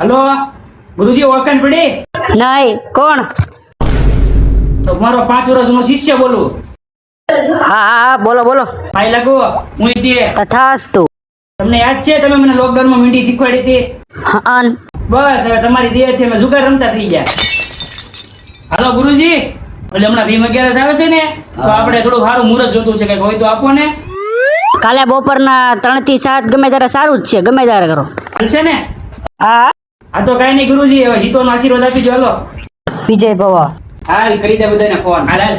Hello ગુરુજી ઓળખાણ પડી? નહીં. કોણ? તમારો 5 વર્ષનો શિષ્ય બોલું. હા હા હા, બોલો બોલો. ભાઈ લાગો હું તે તથાસ્તુ. તમને યાદ છે તમે મને લોકડાઉનમાં મીંડી શીખવાડી હતી? હન. બસ હવે તમારી દેહથી અમે જુગાર રમતા થઈ ગયા. હાલો ગુરુજી, એટલે હમણાં ભીમ 11 આવે છે ને, તો આપણે થોડું સારું મુહૂર્ત જોતું છે, કઈક હોય તો આપો ને. કાલે બપોરના 3 થી 7 ગમે ત્યારે સારું જ છે, ગમે ત્યારે કરો. હાલશે ને? હા. આ તો કઈ નહીં ગુરુજી, હવે જીતોનો આશીર્વાદ આપી દો. હાલો વિજય ભવ. હાલ કરી દે બધાને ફોન. હાલ હાલ.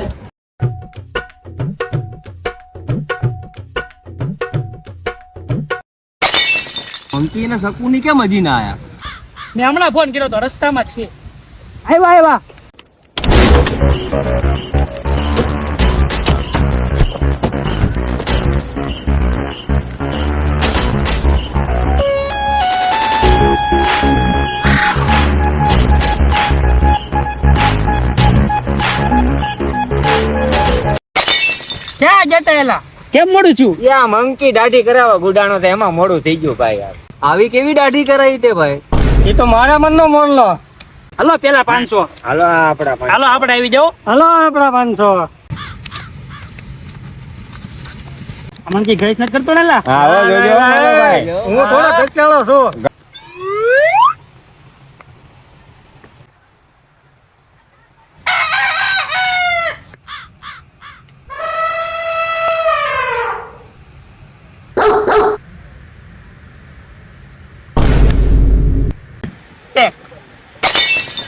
મંકી ને શકુની કેમ હજી ના આયા? મેં હમણાં ફોન કર્યો તો, રસ્તામાં જ છે. આવ્યા આવ્યા. ક્યાં જતા એલા? કેમ મોડું છું? યા મંકી દાઢી કરાવવા ગુડાણો તો એમાં મોડું થઈ ગયું ભાઈ યાર. આવી કેવી દાઢી કરાવી તે ભાઈ? એ તો મારા મનનો મોરલો. હાલો પેલા 500. હાલો આપડા ભાઈ. હાલો આપણે આવી જાઓ. હાલો આપડા 500. અમન કી ગઈસ ન કરતો ને લા. હા હો જોજો ભાઈ. હું થોડો ખર્ચાળો છું.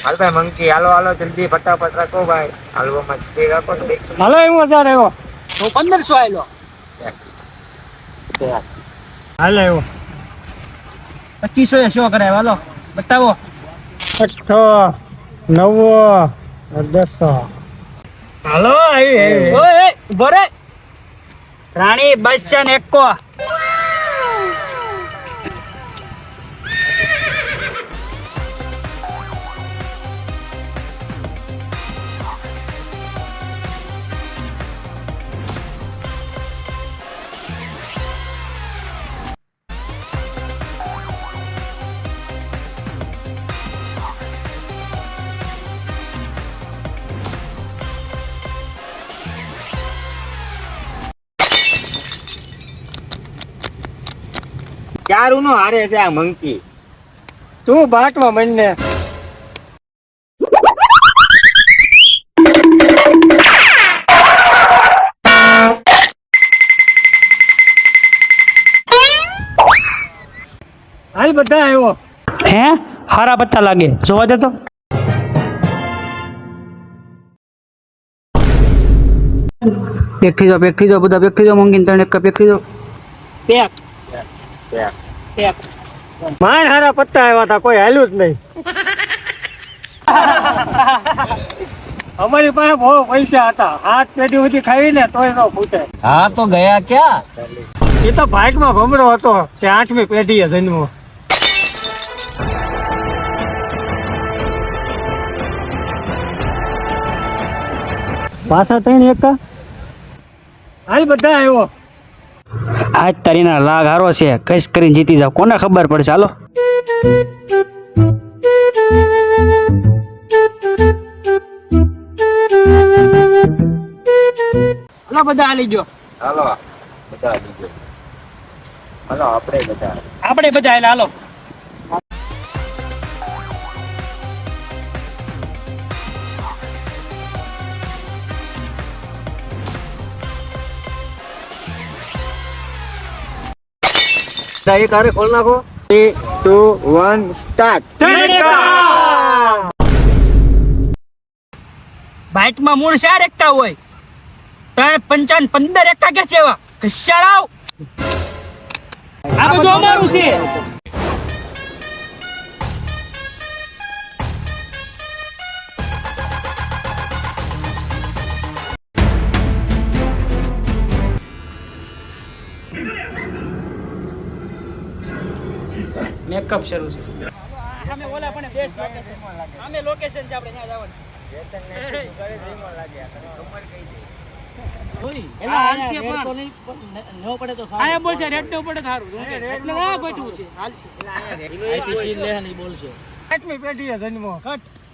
હાલ ભાઈ મંકી હાલો હાલો જલ્દી ફટાફટ રાખો ભાઈ. હાલવામાં સ્પીડ રાખો તો હાલો એવું હજાર આવ્યો તો 1500 આયલો. હાલ આવ્યો 2500 એ શો કરાય. હાલો બતાવો. 8 9 10. હાલો આવી ઓય ઉભો રે. રાણી બસ છે ને એકો. ચારું નો હારે છે આ મંકી. તું બાટવા મનને હાલ બધા આવ્યો. હે હારા પત્તા લાગે, જોવા દે તો. પેક થઈ જાઓ બધા પેક થઈ જાઓ. મોંઘીને 3 એક પેક થઈ જાઓ. Pack pack. માર હારા પત્તા આવ્યા હતા, કોઈ હાલ્યું જ નહીં. અમારી પાસે બહુ પૈસા હતા, 7 પેઢી સુધી ખાઈને તોય ન ફૂટે. હા તો ગયા ક્યાં? એ તો ભાગમાં ભમરો હતો, તે 8મી પેઢીએ જન્મો. પાછા 3 એકા. હાલ બધા આવ્યો. આજ તારીના લાગ હારો છે, કઈશ કરીને જીતી જાવ. કોને ખબર પડશે? હાલો હાલો બધા હાલી ગયો. હાલો બધા દીજો. હાલો આપણે બધા હાલે. હાલો એક હારે ખોલ નાખો. 3 2 1 સ્ટાર્ટ. બાઇટમાં મૂળ 4 એકતા હોય. 3 55 15 એકા કે છે એવા કશાળાવ. આ બધું અમારું છે. મેકઅપ શરૂ છે. અમે ઓલા પણ બેસ્ટ લોકેશન. અમે લોકેશન છે, આપણે ત્યાં જવાનું છે. એલા હાલશે પણ નો પડે તો સારું આયા બોલશે રેડ નો પડે સારું એટલે આ ગોઠવું છે હાલશે પાંચમી પેઢીએ જન્મો કટ